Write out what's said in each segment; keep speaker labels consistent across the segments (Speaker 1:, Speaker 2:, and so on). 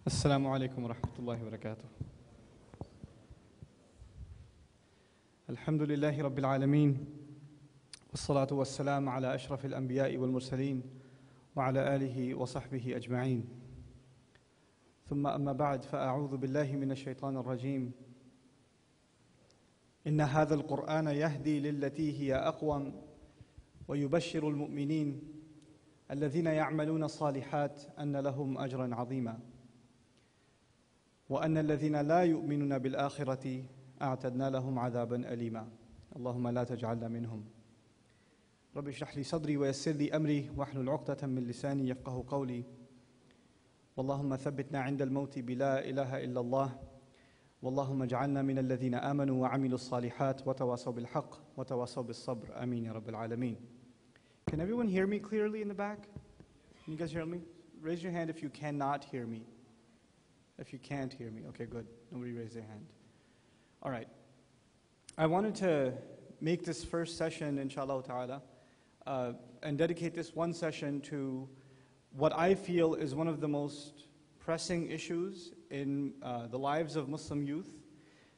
Speaker 1: السلام عليكم ورحمة الله وبركاته. الحمد لله رب العالمين والصلاة والسلام على أشرف الأنبياء والمرسلين وعلى آله وصحبه أجمعين. ثم أما بعد فأعوذ بالله من الشيطان الرجيم. إن هذا القرآن يهدي للتي هي أقوم ويبشر المؤمنين الذين يعملون الصالحات أن لهم أجرا عظيما وأن الذين لا يؤمنون بالآخرة أعتدنا لهم عذابا أليما. اللهم لا تجعلنا منهم. رب اشرح لي صدري ويسر لي أمري واحلل عقدة من لساني يفقه قولي. واللهم ثبتنا عند الموت بلا إله إلا الله. واللهم اجعلنا من الذين آمنوا وعملوا الصالحات وتواصوا بالحق وتواصوا بالصبر. آمين يا رب العالمين. Can everyone hear me clearly in the back? Can you guys hear me? Raise your hand if you cannot hear me. If you can't hear me. Okay, good. Nobody raised their hand. All right. I wanted to make this first session, inshallah ta'ala, and dedicate this one session to what I feel is one of the most pressing issues in the lives of Muslim youth,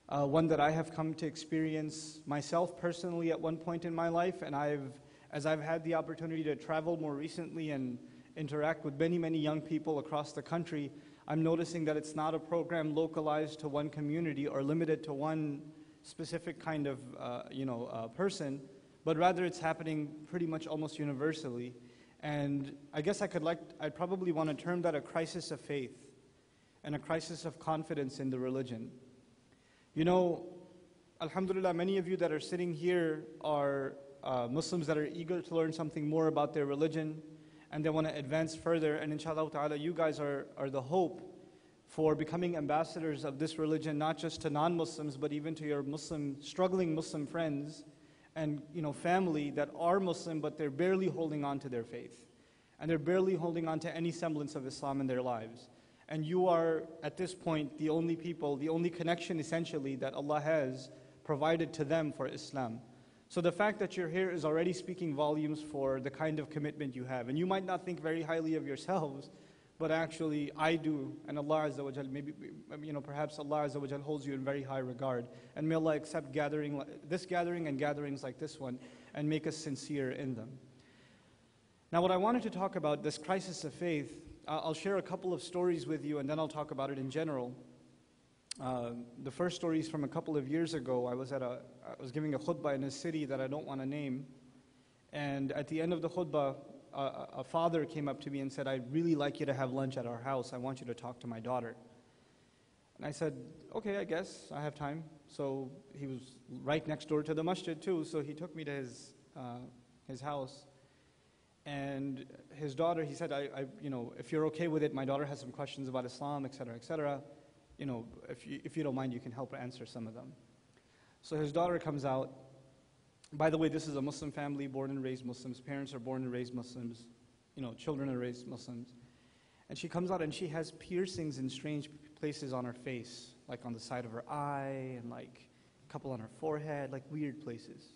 Speaker 1: one that I have come to experience myself personally at one point in my life, and as I've had the opportunity to travel more recently and interact with many, many young people across the country, I'm noticing that it's not a program localized to one community or limited to one specific kind of person, but rather it's happening pretty much almost universally. And I guess I'd probably want to term that a crisis of faith and a crisis of confidence in the religion. You know, alhamdulillah, many of you that are sitting here are Muslims that are eager to learn something more about their religion, and they want to advance further. And inshallah ta'ala, you guys are the hope for becoming ambassadors of this religion, not just to non-Muslims, but even to your struggling Muslim friends and family that are Muslim, but they're barely holding on to their faith. And they're barely holding on to any semblance of Islam in their lives. And you are, at this point, the only people, the only connection essentially that Allah has provided to them for Islam. So the fact that you're here is already speaking volumes for the kind of commitment you have. And you might not think very highly of yourselves, but actually I do. And Allah Azza wa Jal, perhaps Allah Azza wa Jal holds you in very high regard. And may Allah accept this gathering and gatherings like this one and make us sincere in them. Now what I wanted to talk about, this crisis of faith, I'll share a couple of stories with you and then I'll talk about it in general. The first story is from a couple of years ago. I was giving a khutbah in a city that I don't want to name, and at the end of the khutbah, a father came up to me and said, "I'd really like you to have lunch at our house. I want you to talk to my daughter." And I said, "Okay, I guess I have time." So he was right next door to the masjid too, so he took me to his house. And his daughter, he said, if you're okay with it, my daughter has some questions about Islam, etc., etc. If you don't mind, you can help her answer some of them. So his daughter comes out. By the way, this is a Muslim family, born and raised Muslims. Parents are born and raised Muslims. Children are raised Muslims. And she comes out and she has piercings in strange places on her face, like on the side of her eye and like a couple on her forehead, like weird places.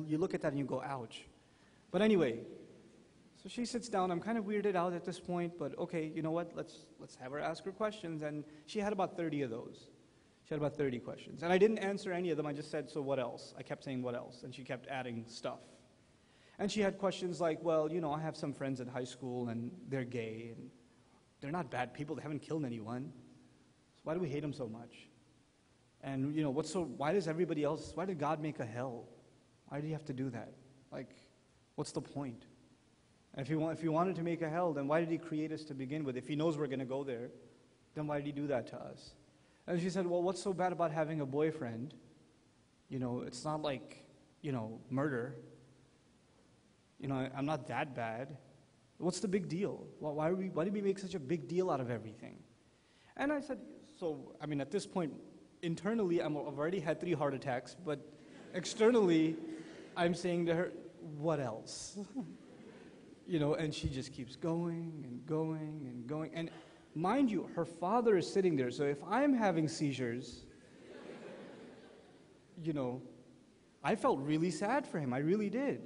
Speaker 1: You look at that and you go, ouch. But anyway, so she sits down. I'm kind of weirded out at this point, but okay, you know what? Let's have her ask her questions. And she had about 30 of those. She had about 30 questions. And I didn't answer any of them. I just said, so what else? I kept saying, what else? And she kept adding stuff. And she had questions like, well, I have some friends at high school and they're gay and they're not bad people. They haven't killed anyone. So why do we hate them so much? And, why did God make a hell? Why did he have to do that? What's the point? And if he wanted to make a hell, then why did he create us to begin with? If he knows we're going to go there, then why did he do that to us? And she said, well, what's so bad about having a boyfriend? It's not like, murder. I'm not that bad. What's the big deal? Why did we make such a big deal out of everything? And I said, at this point, internally, I've already had 3 heart attacks, but externally, I'm saying to her, what else? And she just keeps going and going and going. And mind you, her father is sitting there. So if I'm having seizures, I felt really sad for him. I really did.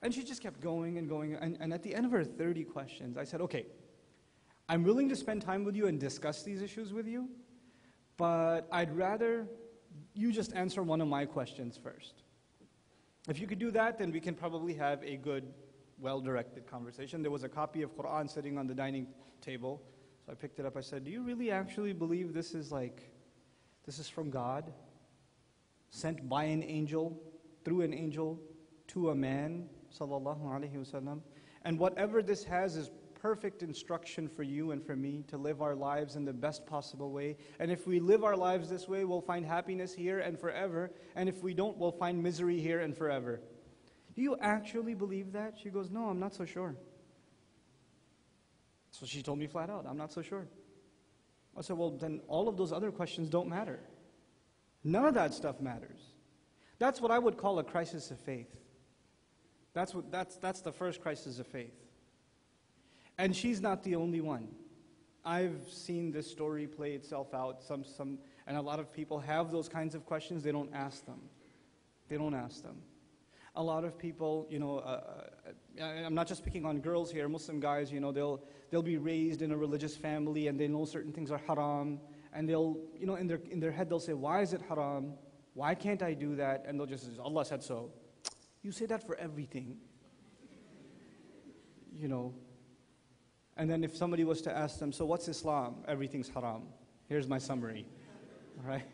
Speaker 1: And she just kept going and going. And at the end of her 30 questions, I said, okay, I'm willing to spend time with you and discuss these issues with you, but I'd rather you just answer one of my questions first. If you could do that, then we can probably have a good, well-directed conversation. There was a copy of Quran sitting on the dining table, so I picked it up. I said, do you really actually believe this is from God? Sent by an angel, through an angel, to a man, sallallahu alaihi wasallam. And whatever this has is perfect instruction for you and for me to live our lives in the best possible way. And if we live our lives this way, we'll find happiness here and forever. And if we don't, we'll find misery here and forever. Do you actually believe that? She goes, no, I'm not so sure. So she told me flat out, I'm not so sure. I said, well, then all of those other questions don't matter. None of that stuff matters. That's what I would call a crisis of faith. That's the first crisis of faith. And she's not the only one. I've seen this story play itself out. And a lot of people have those kinds of questions. They don't ask them. They don't ask them. A lot of people, I'm not just picking on girls here. Muslim guys, they'll be raised in a religious family and they know certain things are haram. And they'll, in their head they'll say, why is it haram? Why can't I do that? And they'll just say, Allah said so. You say that for everything. And then if somebody was to ask them, so what's Islam? Everything's haram. Here's my summary. All right?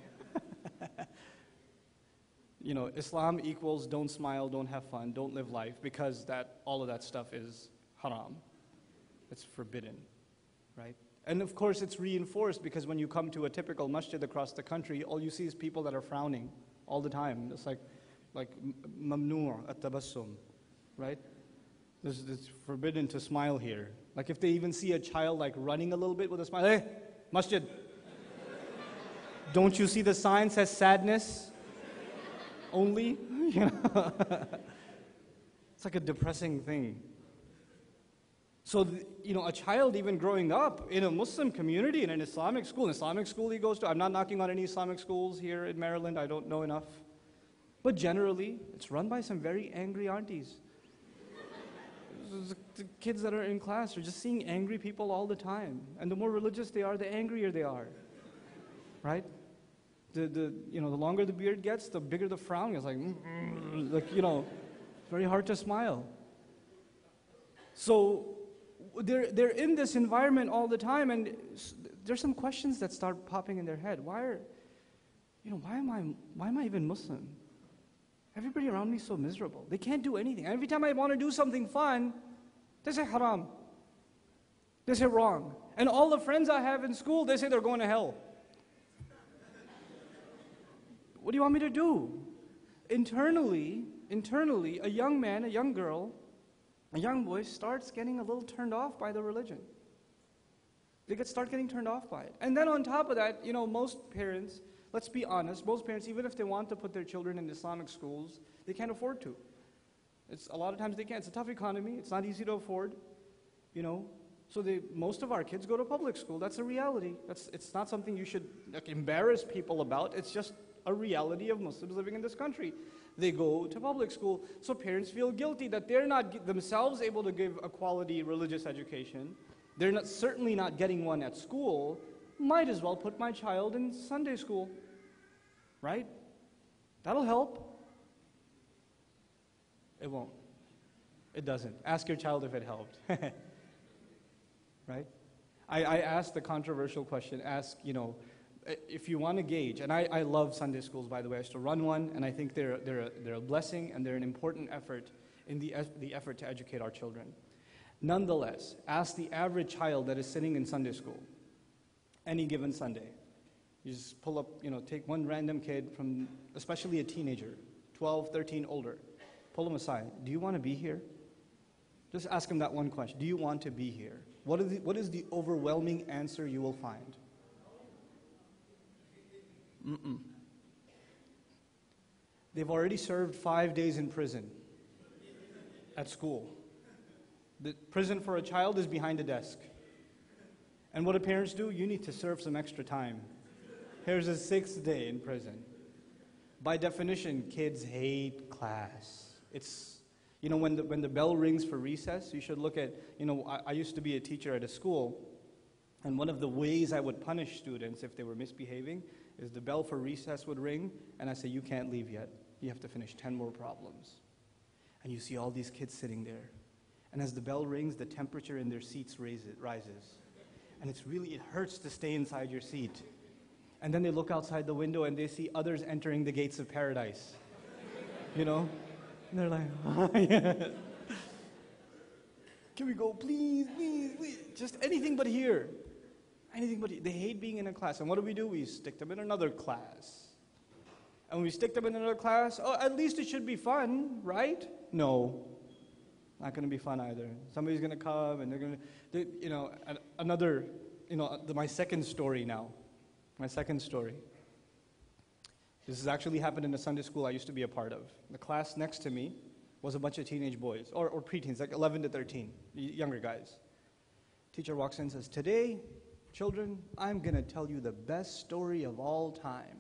Speaker 1: Islam equals don't smile, don't have fun, don't live life, because all of that stuff is haram. It's forbidden, right? And of course it's reinforced because when you come to a typical masjid across the country, all you see is people that are frowning all the time. It's like mamnu' at-tabassum, right? It's forbidden to smile here. Like if they even see a child running a little bit with a smile, hey, masjid. Don't you see the sign says sadness only? It's like a depressing thing. So, a child even growing up in a Muslim community, in an Islamic school he goes to, I'm not knocking on any Islamic schools here in Maryland, I don't know enough. But generally, it's run by some very angry aunties. The kids that are in class are just seeing angry people all the time. And the more religious they are, the angrier they are. Right? The longer the beard gets, the bigger the frown is. Very hard to smile. So they're in this environment all the time, and there's some questions that start popping in their head. Why am I even Muslim? Everybody around me is so miserable. They can't do anything. Every time I want to do something fun, they say haram. They say wrong. And all the friends I have in school, they say they're going to hell. What do you want me to do? Internally, a young man, a young girl, a young boy starts getting a little turned off by the religion. They start getting turned off by it. And then on top of that, most parents, let's be honest, most parents, even if they want to put their children in Islamic schools, they can't afford to. A lot of times they can't. It's a tough economy. It's not easy to afford, So most of our kids go to public school. That's a reality. It's not something you should embarrass people about. It's just a reality of Muslims living in this country. They go to public school. So parents feel guilty that they're not themselves able to give a quality religious education. They're certainly not getting one at school. Might as well put my child in Sunday school. Right? That'll help. It won't. It doesn't. Ask your child if it helped. Right? I asked the controversial question. If you want to gauge, and I love Sunday schools, by the way. I used to run one, and I think they're a blessing, and they're an important effort in the effort to educate our children. Nonetheless, ask the average child that is sitting in Sunday school, any given Sunday. You just pull up, take one random kid from, especially a teenager, 12, 13, older. Pull them aside. Do you want to be here? Just ask them that one question. Do you want to be here? What is the overwhelming answer you will find? They've already served 5 days in prison at school. The prison for a child is behind a desk. And what do parents do? You need to serve some extra time. Here's a 6th day in prison. By definition, kids hate class. It's, when the bell rings for recess, you should look at, I used to be a teacher at a school, And one of the ways I would punish students if they were misbehaving is the bell for recess would ring, and I say, you can't leave yet. You have to finish 10 more problems. And you see all these kids sitting there. And as the bell rings, the temperature in their seats rises. And it hurts to stay inside your seat. And then they look outside the window and they see others entering the gates of paradise. You know? And they're like, oh, yeah. Can we go, please, please, please? Just anything but here. Anything but here. They hate being in a class. And what do? We stick them in another class. And when we stick them in another class, oh, at least it should be fun, right? No. Not going to be fun either. Somebody's going to come and they're going to, my second story now. My second story. This has actually happened in a Sunday school I used to be a part of. The class next to me was a bunch of teenage boys, or preteens, like 11 to 13, younger guys. Teacher walks in and says, today, children, I'm going to tell you the best story of all time.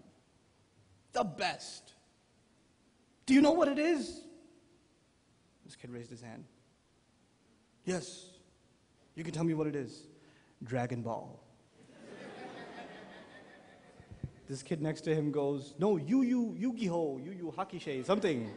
Speaker 1: The best. Do you know what it is? This kid raised his hand. Yes, you can tell me what it is. Dragon Ball. This kid next to him goes, no, Yu-Gi-Oh, Yu Hakusho, something.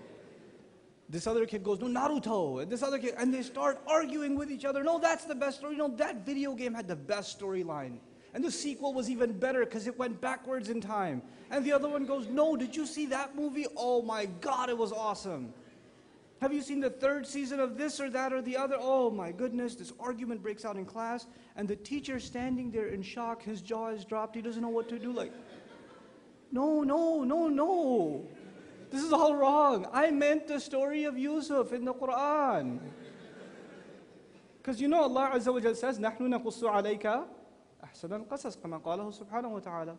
Speaker 1: This other kid goes, no, Naruto. And this other kid, and they start arguing with each other. No, that's the best story. No, that video game had the best storyline. And the sequel was even better because it went backwards in time. And the other one goes, no, did you see that movie? Oh my God, it was awesome. Have you seen the third season of this or that or the other? Oh my goodness, this argument breaks out in class. And the teacher standing there in shock, his jaw is dropped. He doesn't know what to do. Like, no. This is all wrong. I meant the story of Yusuf in the Quran. Because Allah Azza wa Jal says, نَحْنُ نَقُصُّ عَلَيْكَ أَحْسَنَ الْقَصَصِ كَمَا قَالَهُ سُبْحَانَهُ وَتَعَالَى.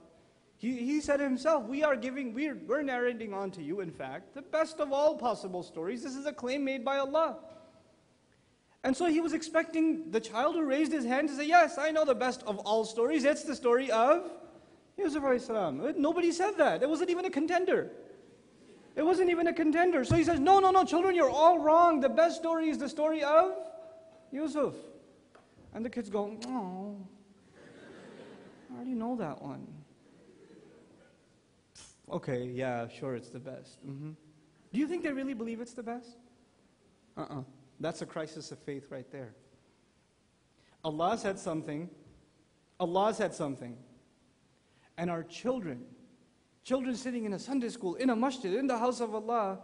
Speaker 1: He said himself, we're narrating onto you, in fact, the best of all possible stories. This is a claim made by Allah. And so he was expecting the child who raised his hand to say, yes, I know the best of all stories. It's the story of Yusuf alayhi salam. Nobody said that. It wasn't even a contender. It wasn't even a contender. So he says, no, children, you're all wrong. The best story is the story of Yusuf. And the kids go, oh, I already know that one. Okay, yeah, sure, it's the best. Do you think they really believe it's the best? That's a crisis of faith right there. Allah said something. And our children sitting in a Sunday school, in a masjid, in the house of Allah,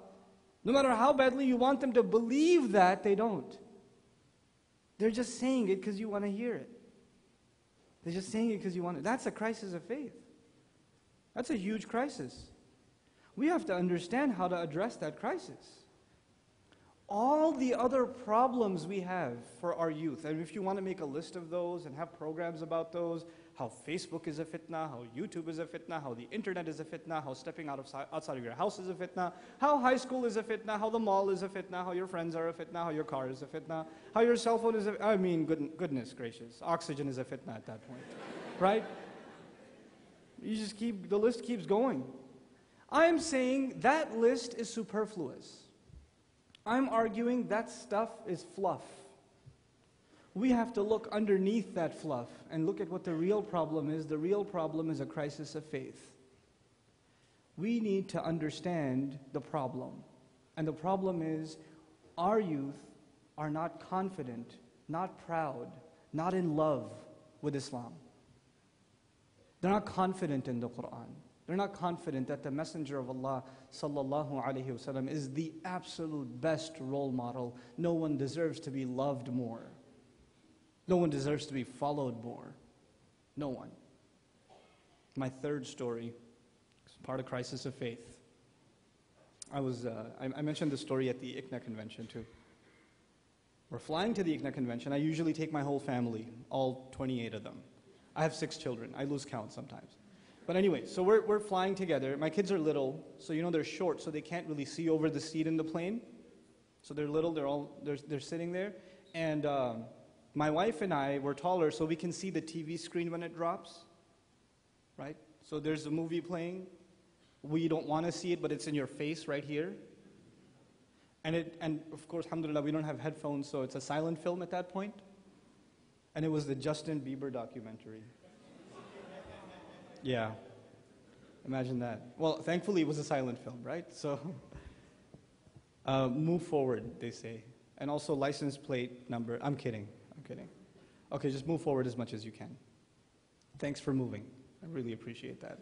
Speaker 1: no matter how badly you want them to believe that, they don't. They're just saying it because you want to hear it. They're just saying it because you want it. That's a crisis of faith. That's a huge crisis. We have to understand how to address that crisis. All the other problems we have for our youth, and if you want to make a list of those and have programs about those, how Facebook is a fitna, how YouTube is a fitna, how the internet is a fitna, how stepping outside of your house is a fitna, how high school is a fitna, how the mall is a fitna, how your friends are a fitna, how your car is a fitna, how your cell phone is goodness gracious, oxygen is a fitna at that point, right? The list keeps going. I'm saying that list is superfluous. I'm arguing that stuff is fluff. We have to look underneath that fluff and look at what the real problem is. The real problem is a crisis of faith. We need to understand the problem. And the problem is our youth are not confident, not proud, not in love with Islam. They're not confident in the Quran. They're not confident that the Messenger of Allah sallallahu alaihi wasallam is the absolute best role model. No one deserves to be loved more. No one deserves to be followed more. No one. My third story is part of crisis of faith. I mentioned the story at the ICNA convention too. We're flying to the ICNA convention. I usually take my whole family, all 28 of them. I have 6 children. I lose count sometimes. But anyway, so we're flying together. My kids are little, so they're short, so they can't really see over the seat in the plane. So they're little, they're sitting there. And my wife and I were taller, so we can see the TV screen when it drops, right? So there's a movie playing. We don't want to see it, but it's in your face right here. And of course, alhamdulillah, we don't have headphones, so it's a silent film at that point. And it was the Justin Bieber documentary. Yeah. Imagine that. Well, thankfully it was a silent film, right? So, move forward, they say. And also license plate number. I'm kidding. Okay, just move forward as much as you can. Thanks for moving. I really appreciate that.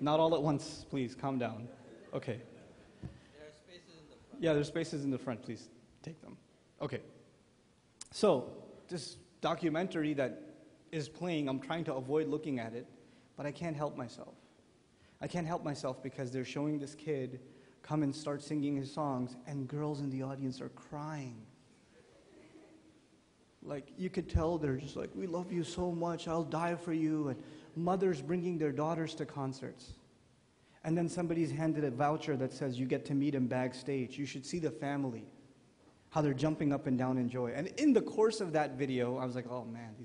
Speaker 1: Not all at once, please. Calm down. Okay.
Speaker 2: There are spaces in the front.
Speaker 1: Yeah, there's spaces in the front. Please take them. Okay. So, this documentary that is playing, I'm trying to avoid looking at it, but I can't help myself. I can't help myself because they're showing this kid come and start singing his songs, and girls in the audience are crying. Like, you could tell they're just like, we love you so much, I'll die for you. And mothers bringing their daughters to concerts. And then somebody's handed a voucher that says you get to meet him backstage. You should see the family, how they're jumping up and down in joy. And in the course of that video, I was like, oh man,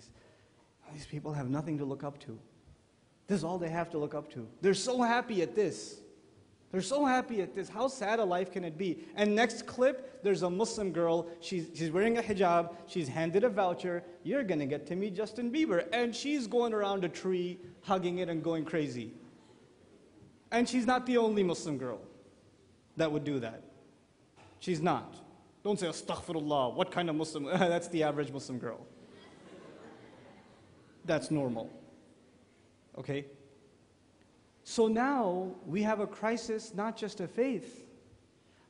Speaker 1: these people have nothing to look up to. This is all they have to look up to. They're so happy at this. They're so happy at this. How sad a life can it be? And next clip, there's a Muslim girl. She's wearing a hijab. She's handed a voucher. You're going to get to meet Justin Bieber. And she's going around a tree, hugging it and going crazy. And she's not the only Muslim girl that would do that. She's not. Don't say, astaghfirullah. What kind of Muslim? That's the average Muslim girl. That's normal. Okay? So now we have a crisis, not just of faith,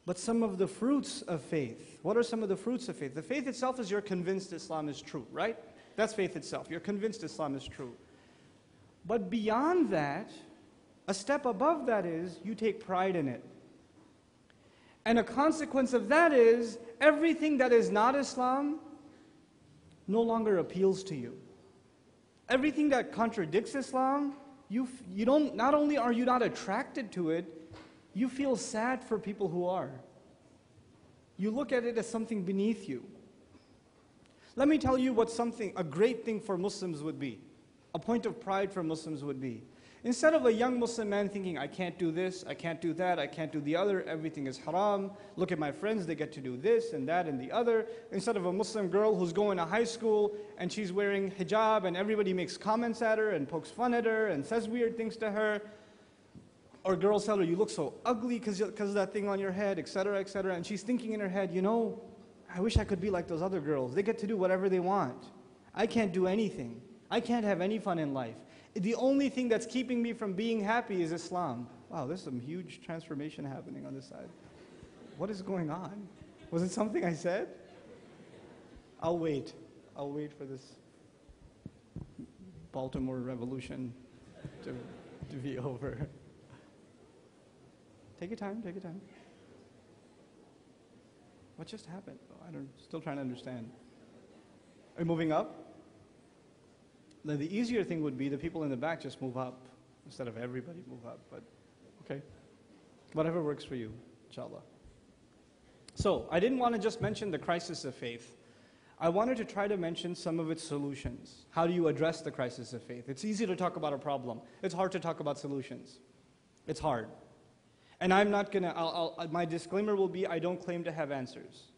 Speaker 1: but some of the fruits of faith. What are some of the fruits of faith? The faith itself is you're convinced Islam is true, right? That's faith itself. You're convinced Islam is true. But beyond that, a step above that is you take pride in it. And a consequence of that is everything that is not Islam no longer appeals to you. Everything that contradicts Islam, you don't, not only are you not attracted to it, you feel sad for people who are. You look at it as something beneath you. Let me tell you what a great thing for Muslims would be. A point of pride for Muslims would be. Instead of a young Muslim man thinking, I can't do this, I can't do that, I can't do the other, everything is haram, look at my friends, they get to do this and that and the other. Instead of a Muslim girl who's going to high school and she's wearing hijab and everybody makes comments at her and pokes fun at her and says weird things to her. Or girls tell her, you look so ugly because of that thing on your head, etc., etc. And she's thinking in her head, you know, I wish I could be like those other girls. They get to do whatever they want. I can't do anything. I can't have any fun in life. The only thing that's keeping me from being happy is Islam. Wow, there's some huge transformation happening on this side. What is going on? Was it something I said? I'll wait. I'll wait for this Baltimore Revolution to be over. Take your time, take your time. What just happened? Still trying to understand. Are you moving up? Then the easier thing would be the people in the back just move up instead of everybody move up. But okay, whatever works for you, inshallah. So I didn't want to just mention the crisis of faith. I wanted to try to mention some of its solutions. How do you address the crisis of faith? It's easy to talk about a problem. It's hard to talk about solutions. It's hard. And I'm not going to, my disclaimer will be I don't claim to have answers,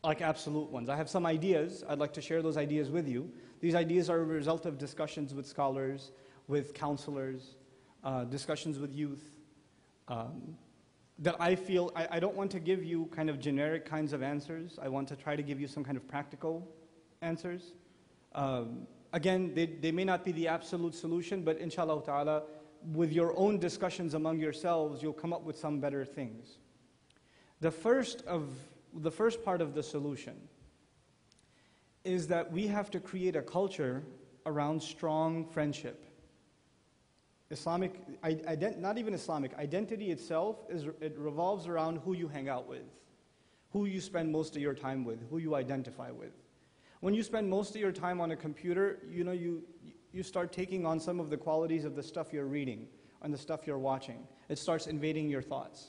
Speaker 1: like absolute ones. I have some ideas. I'd like to share those ideas with you. These ideas are a result of discussions with scholars, with counselors, discussions with youth, that I feel, I don't want to give you kind of generic kinds of answers. I want to try to give you some kind of practical answers. Again, they may not be the absolute solution, but inshallah ta'ala, with your own discussions among yourselves, you'll come up with some better things. The first part of the solution is that we have to create a culture around strong friendship. Islamic, not even Islamic, identity itself, it revolves around who you hang out with, who you spend most of your time with, who you identify with. When you spend most of your time on a computer, you start taking on some of the qualities of the stuff you're reading and the stuff you're watching. It starts invading your thoughts.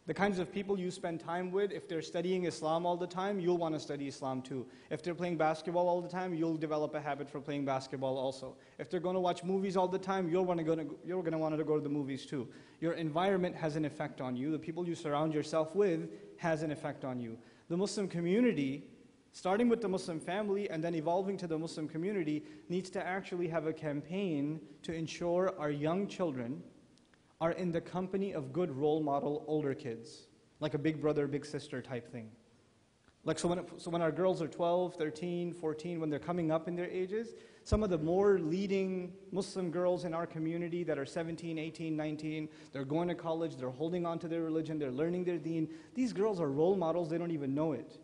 Speaker 1: The kinds of people you spend time with, if they're studying Islam all the time, you'll want to study Islam too. If they're playing basketball all the time, you'll develop a habit for playing basketball also. If they're going to watch movies all the time, you're going to want to go to the movies too. Your environment has an effect on you. The people you surround yourself with has an effect on you. The Muslim community starting with the Muslim family and then evolving to the Muslim community, needs to actually have a campaign to ensure our young children are in the company of good role model older kids, like a big brother, big sister type thing. Like so when our girls are 12, 13, 14, when they're coming up in their ages, some of the more leading Muslim girls in our community that are 17, 18, 19, they're going to college, they're holding on to their religion, they're learning their deen. These girls are role models, they don't even know it.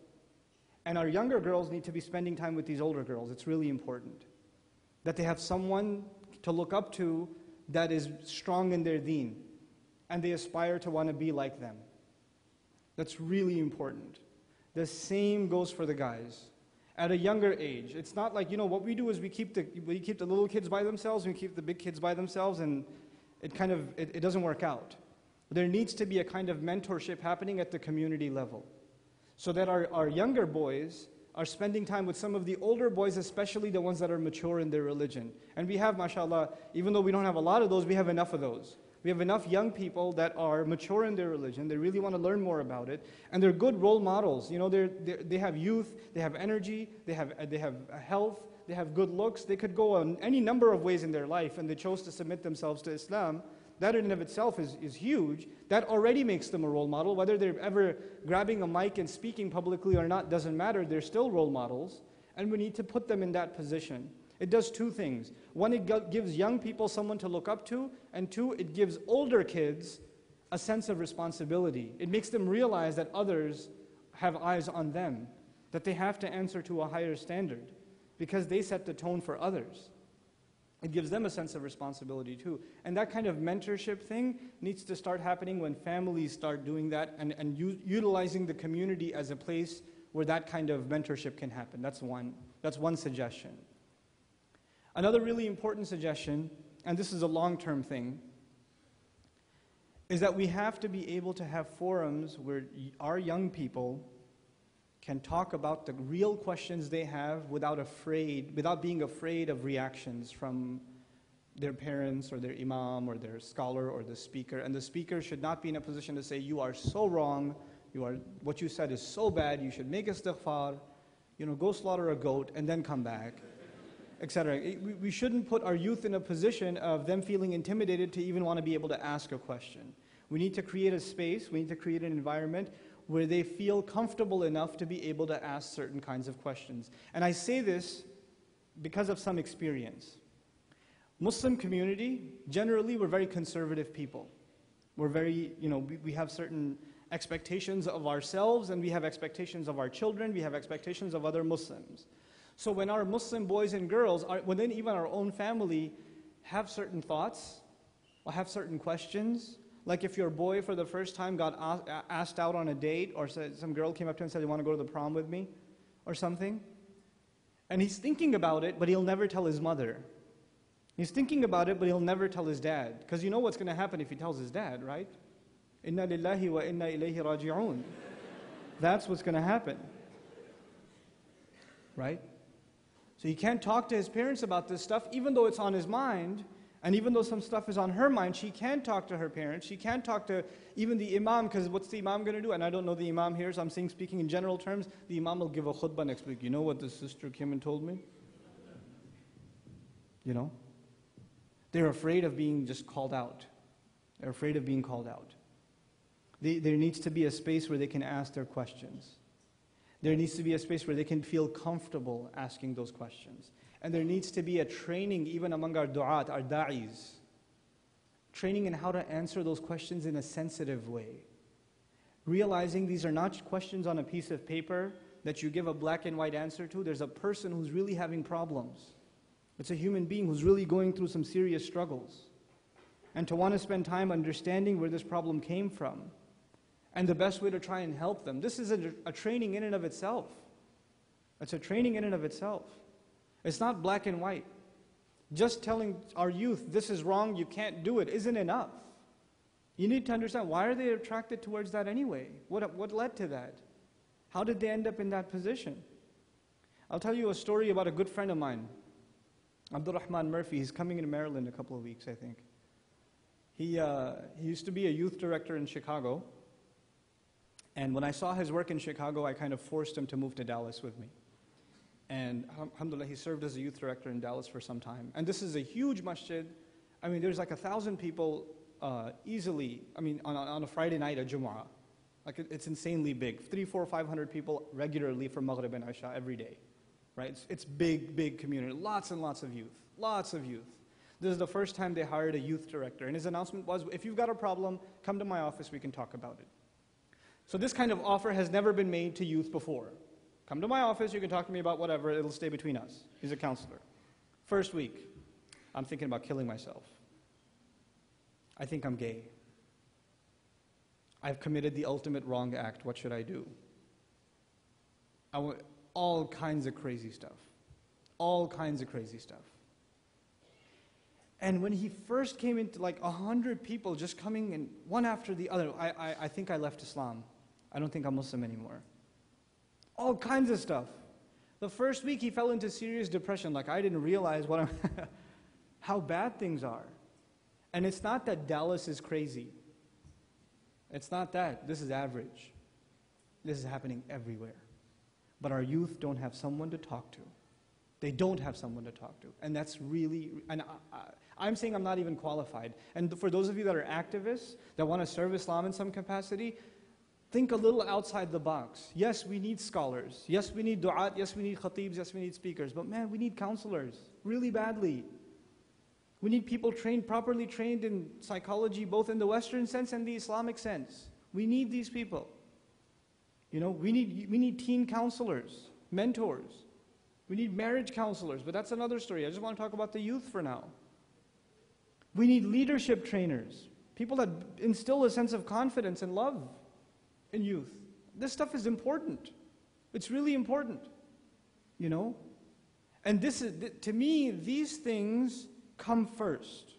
Speaker 1: And our younger girls need to be spending time with these older girls. It's really important that they have someone to look up to that is strong in their deen, and they aspire to want to be like them. That's really important. The same goes for the guys. At a younger age, it's not like, what we do is we keep the little kids by themselves, and we keep the big kids by themselves, and it doesn't work out. There needs to be a kind of mentorship happening at the community level, so that our younger boys are spending time with some of the older boys, especially the ones that are mature in their religion. And we have, mashallah, even though we don't have a lot of those, we have enough of those. We have enough young people that are mature in their religion. They really want to learn more about it, and they're good role models. They have youth, they have energy, they have health, they have good looks. They could go on any number of ways in their life, and they chose to submit themselves to Islam. That in and of itself is huge. That already makes them a role model. Whether they're ever grabbing a mic and speaking publicly or not doesn't matter. They're still role models, and we need to put them in that position. It does two things. One, it gives young people someone to look up to, and two, it gives older kids a sense of responsibility. It makes them realize that others have eyes on them, that they have to answer to a higher standard, because they set the tone for others. It gives them a sense of responsibility too. And that kind of mentorship thing needs to start happening when families start doing that and utilizing the community as a place where that kind of mentorship can happen. That's one suggestion. Another really important suggestion, and this is a long-term thing, is that we have to be able to have forums where our young people can talk about the real questions they have without being afraid of reactions from their parents or their imam or their scholar or the speaker. And the speaker should not be in a position to say, you are so wrong, what you said is so bad, you should make istighfar, go slaughter a goat and then come back, etc. We shouldn't put our youth in a position of them feeling intimidated to even want to be able to ask a question. We need to create a space, we need to create an environment where they feel comfortable enough to be able to ask certain kinds of questions. And I say this because of some experience. Muslim community, generally, we're very conservative people. We're very, we have certain expectations of ourselves, and we have expectations of our children, we have expectations of other Muslims. So when our Muslim boys and girls, within even our own family, have certain thoughts, or have certain questions, like if your boy for the first time got asked out on a date, or some girl came up to him and said, you want to go to the prom with me, or something, and he's thinking about it, but he'll never tell his mother. He's thinking about it, but he'll never tell his dad, because you know what's going to happen if he tells his dad, right? Inna lillahi wa inna ilayhi raji'un. That's what's going to happen, right? So he can't talk to his parents about this stuff, even though it's on his mind, and even though some stuff is on her mind. She can't talk to her parents. She can't talk to even the imam, because what's the imam going to do? And I don't know the imam here, so I'm speaking in general terms. The imam will give a khutbah next week. You know what the sister came and told me? They're afraid of being just called out. They're afraid of being called out. There needs to be a space where they can ask their questions. There needs to be a space where they can feel comfortable asking those questions. And there needs to be a training even among our du'at, our da'is. Training in how to answer those questions in a sensitive way. Realizing these are not questions on a piece of paper that you give a black and white answer to. There's a person who's really having problems. It's a human being who's really going through some serious struggles. And to want to spend time understanding where this problem came from, and the best way to try and help them. This is a training in and of itself. It's a training in and of itself. It's not black and white. Just telling our youth, this is wrong, you can't do it, isn't enough. You need to understand, why are they attracted towards that anyway? What led to that? How did they end up in that position? I'll tell you a story about a good friend of mine, Abdurrahman Murphy. He's coming in Maryland in a couple of weeks, I think. He used to be a youth director in Chicago. And when I saw his work in Chicago, I kind of forced him to move to Dallas with me. And alhamdulillah, he served as a youth director in Dallas for some time. And this is a huge masjid. I mean, there's like 1,000 people easily, I mean, on a Friday night at Jumu'ah. Like it's insanely big. 300, 400, 500 people regularly for Maghrib and Isha every day. Right? It's big community. Lots and lots of youth. Lots of youth. This is the first time they hired a youth director. And his announcement was, if you've got a problem, come to my office, we can talk about it. So this kind of offer has never been made to youth before. Come to my office, you can talk to me about whatever, it'll stay between us. He's a counselor. First week, I'm thinking about killing myself. I think I'm gay. I've committed the ultimate wrong act. What should I do? All kinds of crazy stuff. All kinds of crazy stuff. And when he first came into like 100 people just coming in one after the other, I think I left Islam. I don't think I'm Muslim anymore. All kinds of stuff. The first week he fell into serious depression, like I didn't realize how bad things are. And it's not that Dallas is crazy. It's not that. This is average. This is happening everywhere. But our youth don't have someone to talk to. They don't have someone to talk to. And that's really, and I'm saying I'm not even qualified. And for those of you that are activists, that want to serve Islam in some capacity, think a little outside the box. Yes, we need scholars. Yes, we need du'at. Yes, we need khatibs. Yes, we need speakers. But man, we need counselors really badly. We need people properly trained in psychology, both in the Western sense and the Islamic sense. We need these people. You know, we need teen counselors, mentors. We need marriage counselors, but that's another story. I just want to talk about the youth for now. We need leadership trainers, people that instill a sense of confidence and love in youth. This stuff is important. It's really important, you know? And this is, to me, these things come first.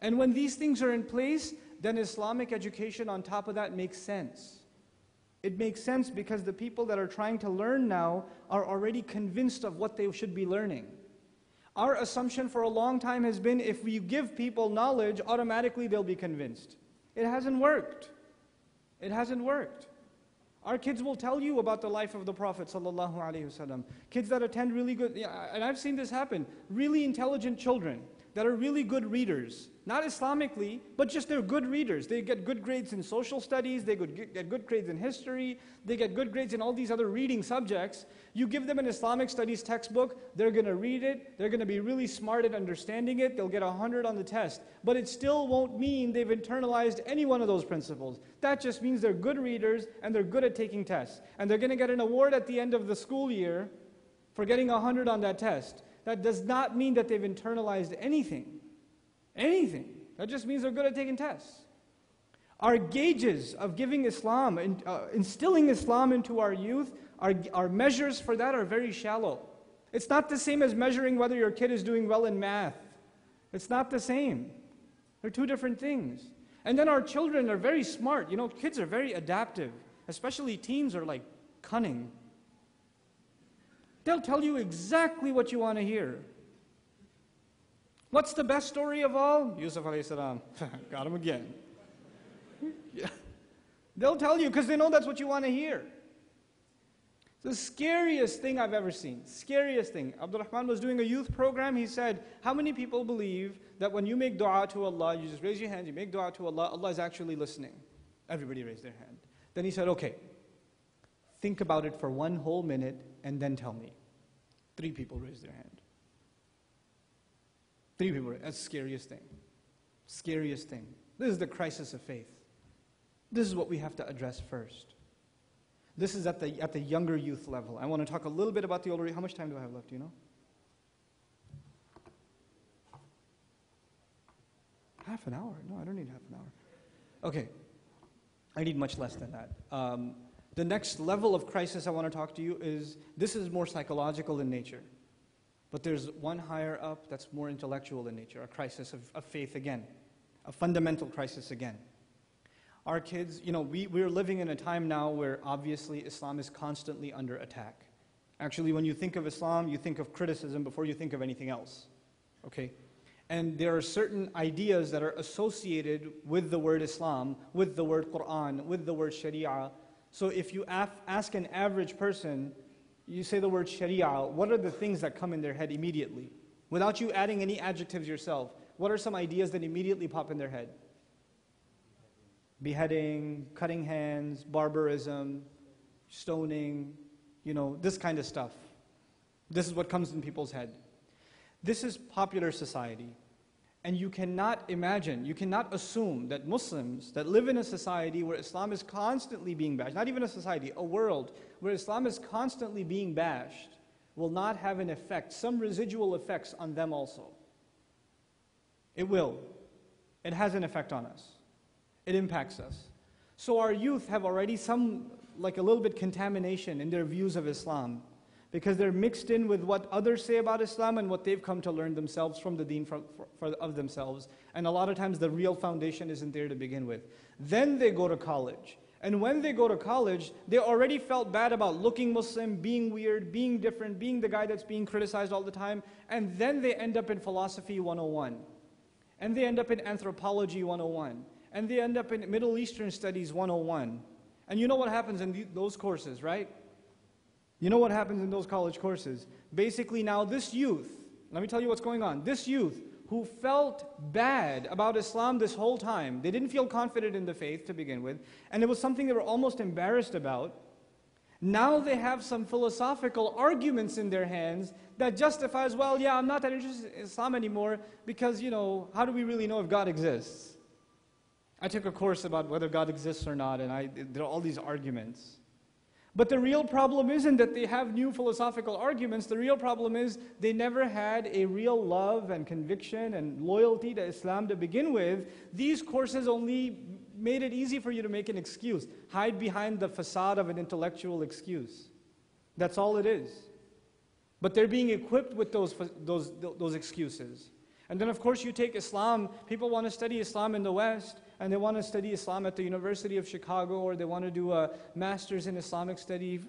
Speaker 1: And when these things are in place, then Islamic education on top of that makes sense. It makes sense because the people that are trying to learn now are already convinced of what they should be learning. Our assumption for a long time has been if we give people knowledge, automatically they'll be convinced. It hasn't worked. It hasn't worked. Our kids will tell you about the life of the Prophet ﷺ. Kids that attend really good, and I've seen this happen, really intelligent children that are really good readers. Not Islamically, but just they're good readers. They get good grades in social studies, they get good grades in history, they get good grades in all these other reading subjects. You give them an Islamic studies textbook, they're going to read it, they're going to be really smart at understanding it, they'll get 100 on the test. But it still won't mean they've internalized any one of those principles. That just means they're good readers and they're good at taking tests. And they're going to get an award at the end of the school year for getting 100 on that test. That does not mean that they've internalized anything. Anything. That just means they're good at taking tests. Our gauges of giving Islam, instilling Islam into our youth, our measures for that are very shallow. It's not the same as measuring whether your kid is doing well in math. It's not the same. They're two different things. And then our children are very smart. You know, kids are very adaptive. Especially teens are like cunning. They'll tell you exactly what you want to hear. What's the best story of all? Yusuf alayhi salam. Got him again. Yeah. They'll tell you because they know that's what you want to hear. The scariest thing I've ever seen. Scariest thing. Abdul Rahman was doing a youth program. He said, how many people believe that when you make dua to Allah, you just raise your hand, you make dua to Allah, Allah is actually listening? Everybody raised their hand. Then he said, okay, think about it for 1 whole minute and then tell me. 3 people raised their hand. 3 people. That's the scariest thing. Scariest thing. This is the crisis of faith. This is what we have to address first. This is at the younger youth level. I want to talk a little bit about the older. How much time do I have left? Do you know? Half an hour? No, I don't need half an hour. Okay. I need much less than that. The next level of crisis I want to talk to you is, this is more psychological in nature. But there's one higher up that's more intellectual in nature, a crisis of faith again, a fundamental crisis again. Our kids, you know, we're living in a time now where obviously Islam is constantly under attack. Actually, when you think of Islam, you think of criticism before you think of anything else, okay? And there are certain ideas that are associated with the word Islam, with the word Quran, with the word Sharia, So if you ask an average person, you say the word Sharia, what are the things that come in their head immediately? Without you adding any adjectives yourself, what are some ideas that immediately pop in their head? Beheading, cutting hands, barbarism, stoning, this kind of stuff. This is what comes in people's head. This is popular society. And you cannot imagine, you cannot assume that Muslims that live in a society where Islam is constantly being bashed, not even a society, a world where Islam is constantly being bashed, will not have an effect, some residual effects on them also. It will. It has an effect on us. It impacts us. So our youth have already a little bit contamination in their views of Islam, because they're mixed in with what others say about Islam and what they've come to learn themselves from the deen of themselves. And a lot of times the real foundation isn't there to begin with. Then they go to college. And when they go to college, they already felt bad about looking Muslim, being weird, being different, being the guy that's being criticized all the time. And then they end up in philosophy 101. And they end up in anthropology 101. And they end up in Middle Eastern studies 101. And you know what happens in those courses, right? You know what happens in those college courses? Basically now this youth, let me tell you what's going on. This youth who felt bad about Islam this whole time, they didn't feel confident in the faith to begin with, and it was something they were almost embarrassed about. Now they have some philosophical arguments in their hands that justifies, well, yeah, I'm not that interested in Islam anymore because, how do we really know if God exists? I took a course about whether God exists or not, and there are all these arguments. But the real problem isn't that they have new philosophical arguments. The real problem is they never had a real love and conviction and loyalty to Islam to begin with. These courses only made it easy for you to make an excuse. Hide behind the facade of an intellectual excuse. That's all it is. But they're being equipped with those excuses. And then of course you take Islam, people want to study Islam in the West, and they want to study Islam at the University of Chicago, or they want to do a master's in Islamic studies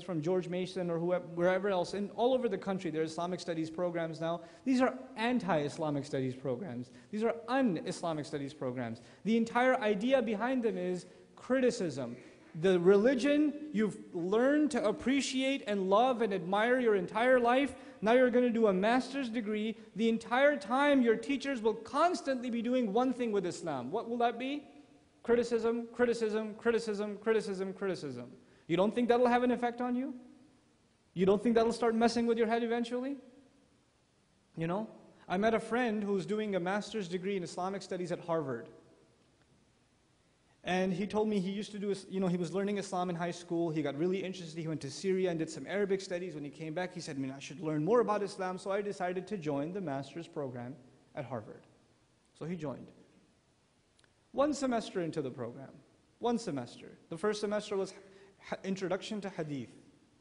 Speaker 1: from George Mason or wherever else. And all over the country there are Islamic studies programs now. These are anti-Islamic studies programs. These are un-Islamic studies programs. The entire idea behind them is criticism. The religion you've learned to appreciate and love and admire your entire life, now you're going to do a master's degree. The entire time your teachers will constantly be doing one thing with Islam. What will that be? Criticism, criticism, criticism, criticism, criticism. You don't think that'll have an effect on you? You don't think that'll start messing with your head eventually? I met a friend who's doing a master's degree in Islamic studies at Harvard. And he told me he used to do, he was learning Islam in high school. He got really interested. He went to Syria and did some Arabic studies. When he came back, he said, I should learn more about Islam. So I decided to join the master's program at Harvard. So he joined. 1 semester into the program. 1 semester. The first semester was Introduction to Hadith.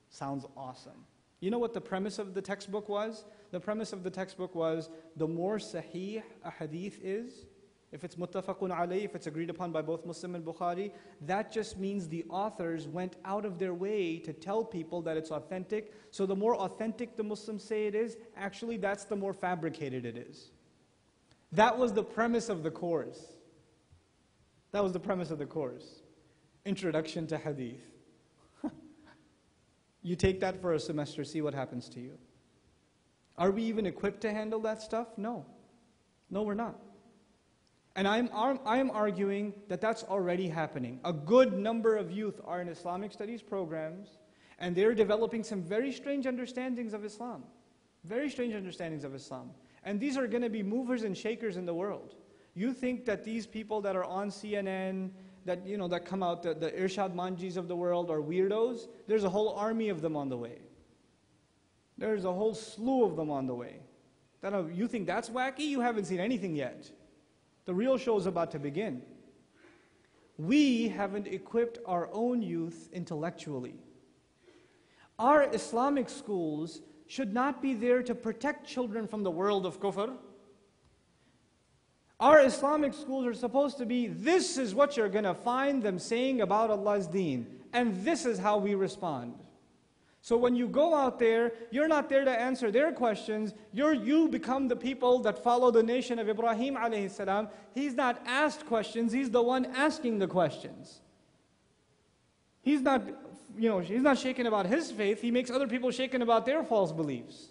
Speaker 1: Sounds awesome. You know what the premise of the textbook was? The premise of the textbook was, the more sahih a hadith is, if it's muttafaqun alayh, if it's agreed upon by both Muslim and Bukhari, that just means the authors went out of their way to tell people that it's authentic. So the more authentic the Muslims say it is, actually that's the more fabricated it is. That was the premise of the course. That was the premise of the course. Introduction to Hadith. You take that for a semester, see what happens to you. Are we even equipped to handle that stuff? No. No, we're not. And I'm arguing that that's already happening. A good number of youth are in Islamic studies programs, and they're developing some very strange understandings of Islam. Very strange understandings of Islam. And these are going to be movers and shakers in the world. You think that these people that are on CNN, that come out, the Irshad Manjis of the world are weirdos? There's a whole army of them on the way. There's a whole slew of them on the way. You think that's wacky? You haven't seen anything yet. The real show is about to begin. We haven't equipped our own youth intellectually. Our Islamic schools should not be there to protect children from the world of kufr. Our Islamic schools are supposed to be, this is what you're going to find them saying about Allah's deen, and this is how we respond. So when you go out there, you're not there to answer their questions. You become the people that follow the nation of Ibrahim alayhi salam. He's not asked questions, he's the one asking the questions. He's not, he's not shaken about his faith. He makes other people shaken about their false beliefs.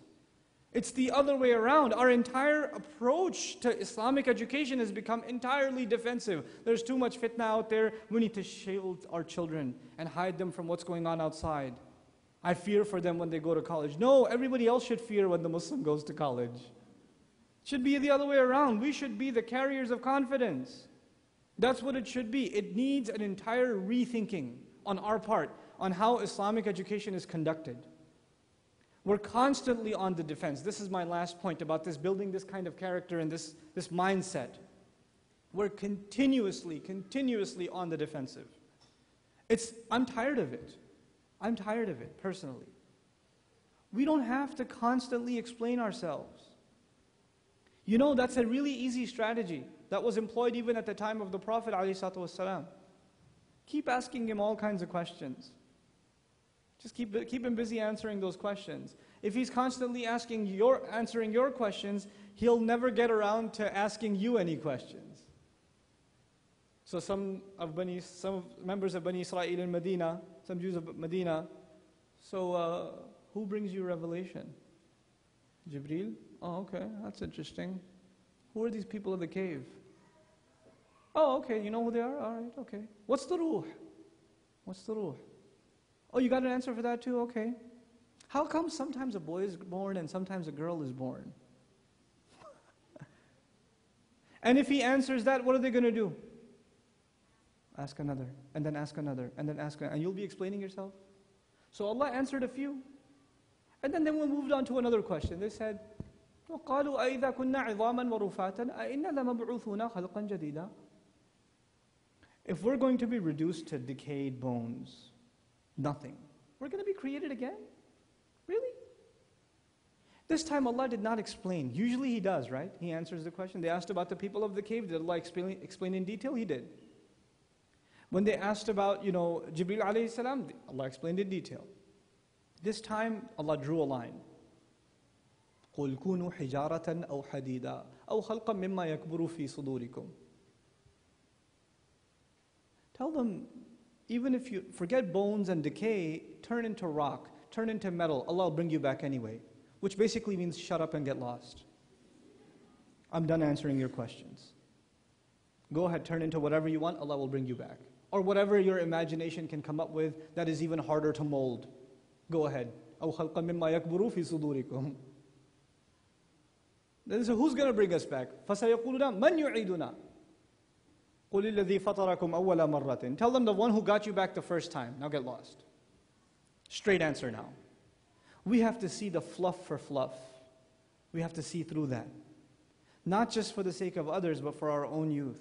Speaker 1: It's the other way around. Our entire approach to Islamic education has become entirely defensive. There's too much fitna out there. We need to shield our children and hide them from what's going on outside. I fear for them when they go to college. No, everybody else should fear when the Muslim goes to college. It should be the other way around. We should be the carriers of confidence. That's what it should be. It needs an entire rethinking on our part on how Islamic education is conducted. We're constantly on the defense. This is my last point about this, building this kind of character and this mindset. We're continuously on the defensive. I'm tired of it. I'm tired of it, personally. We don't have to constantly explain ourselves. That's a really easy strategy that was employed even at the time of the Prophet ﷺ. Keep asking him all kinds of questions. Just keep him busy answering those questions. If he's constantly answering your questions, he'll never get around to asking you any questions. So some members of Bani Israel in Medina, some Jews of Medina, who brings you revelation? Jibreel? Oh, okay, that's interesting. Who are these people of the cave? Oh, okay, you know who they are? All right, okay. What's the ruh? What's the ruh? Oh, you got an answer for that too? Okay. How come sometimes a boy is born and sometimes a girl is born? And if he answers that, what are they going to do? Ask another, and then ask another, and then ask another, and you'll be explaining yourself. So Allah answered a few. And then we moved on to another question. They said, وَقَالُوا أَإِذَا كُنَّا عِظَامًا وَرُفَاتًا أَإِنَّا لَمَبْعُوثُونَ خَلْقًا جَدِيدًا. If we're going to be reduced to decayed bones, nothing, we're going to be created again? Really? This time Allah did not explain. Usually He does, right? He answers the question. They asked about the people of the cave. Did Allah explain in detail? He did. When they asked about, Jibreel alayhi salam, Allah explained in detail. This time Allah drew a line. قُلْ كُونُوا حِجَارَةً أَوْ حَدِيدًا أَوْ خَلْقًا مِمَّا يَكْبُرُ فِي صُدُورِكُمْ. Tell them, even if you forget bones and decay, turn into rock, turn into metal, Allah will bring you back anyway. Which basically means shut up and get lost. I'm done answering your questions. Go ahead, turn into whatever you want, Allah will bring you back. Or whatever your imagination can come up with that is even harder to mold. Go ahead. أَوْ خَلْقًا مِمَّا يَكْبُرُ فِي صُدُورِكُمْ. Then so who's going to bring us back? فَسَيَقُولُونَ مَنْ يُعِيدُنَا قُلِ الَّذِي فَطَرَكُمْ أَوَّلَ مَرَّةٍ. Tell them the one who got you back the first time. Now get lost. Straight answer now. We have to see the fluff for fluff. We have to see through that. Not just for the sake of others, but for our own youth.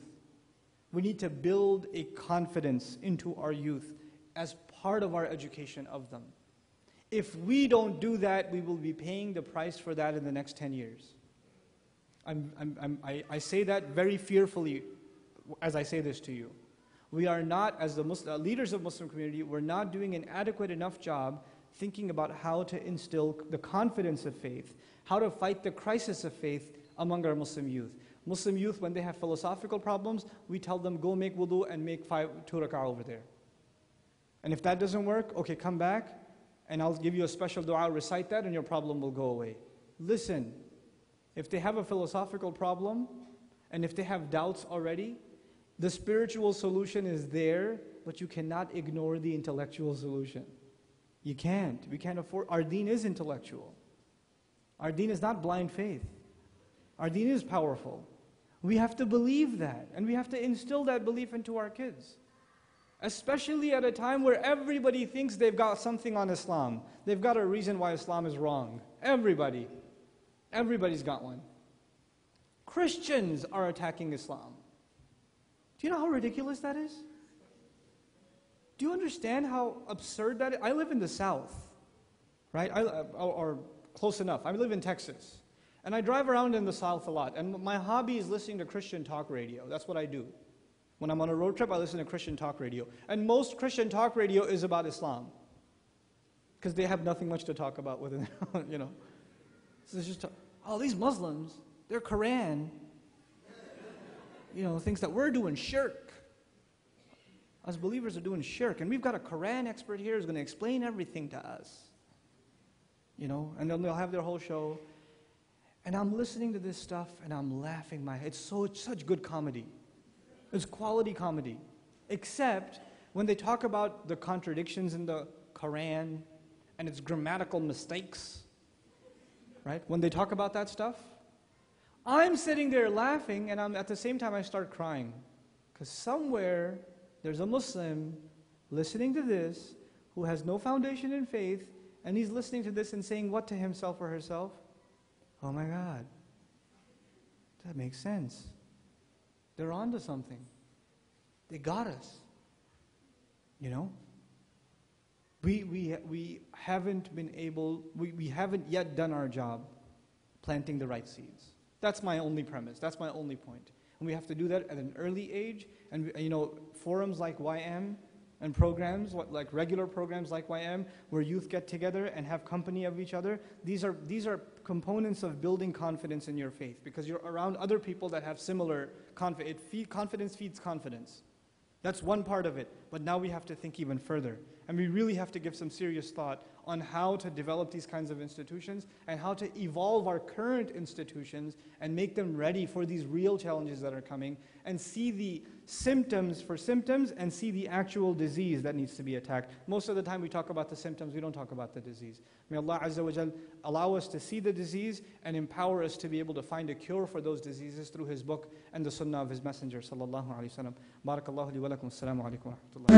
Speaker 1: We need to build a confidence into our youth as part of our education of them. If we don't do that, we will be paying the price for that in the next 10 years. I say that very fearfully as I say this to you. We are not, as the leaders of Muslim community, we're not doing an adequate enough job thinking about how to instill the confidence of faith, how to fight the crisis of faith among our Muslim youth. Muslim youth, when they have philosophical problems, we tell them, go make wudu and make 2 rak'ah over there. And if that doesn't work, okay, come back, and I'll give you a special dua, recite that, and your problem will go away. Listen, if they have a philosophical problem, and if they have doubts already, the spiritual solution is there, but you cannot ignore the intellectual solution. You can't. We can't afford. Our deen is intellectual. Our deen is not blind faith. Our deen is powerful. We have to believe that, and we have to instill that belief into our kids. Especially at a time where everybody thinks they've got something on Islam. They've got a reason why Islam is wrong. Everybody. Everybody's got one. Christians are attacking Islam. Do you know how ridiculous that is? Do you understand how absurd that is? I live in the South, right? Or close enough. I live in Texas. And I drive around in the South a lot. And my hobby is listening to Christian talk radio. That's what I do. When I'm on a road trip, I listen to Christian talk radio. And most Christian talk radio is about Islam. Because they have nothing much to talk about with it, So it's just, these Muslims, their Quran, thinks that we're doing shirk. Us believers are doing shirk, and we've got a Quran expert here who's going to explain everything to us. And then they'll have their whole show. And I'm listening to this stuff, and I'm laughing my head. It's such good comedy. It's quality comedy. Except when they talk about the contradictions in the Quran and its grammatical mistakes, right? When they talk about that stuff, I'm sitting there laughing, and at the same time I start crying. Because somewhere there's a Muslim listening to this who has no foundation in faith, and he's listening to this and saying what to himself or herself? Oh my God, that makes sense. They're onto something. They got us. We haven't been able, we haven't yet done our job planting the right seeds. That's my only premise. That's my only point. And we have to do that at an early age. And forums like YM and programs, like regular programs like YM, where youth get together and have company of each other, these are components of building confidence in your faith, because you're around other people that have similar confidence. Confidence feeds confidence. That's one part of it. But now we have to think even further. And we really have to give some serious thought on how to develop these kinds of institutions and how to evolve our current institutions and make them ready for these real challenges that are coming, and see the symptoms for symptoms and see the actual disease that needs to be attacked. Most of the time we talk about the symptoms, we don't talk about the disease. May Allah Azza wa Jal allow us to see the disease and empower us to be able to find a cure for those diseases through His book and the sunnah of His messenger sallallahu alayhi wa sallam. Barakallahu li wa lakum. Assalamu alaikum wa rahmatullahi.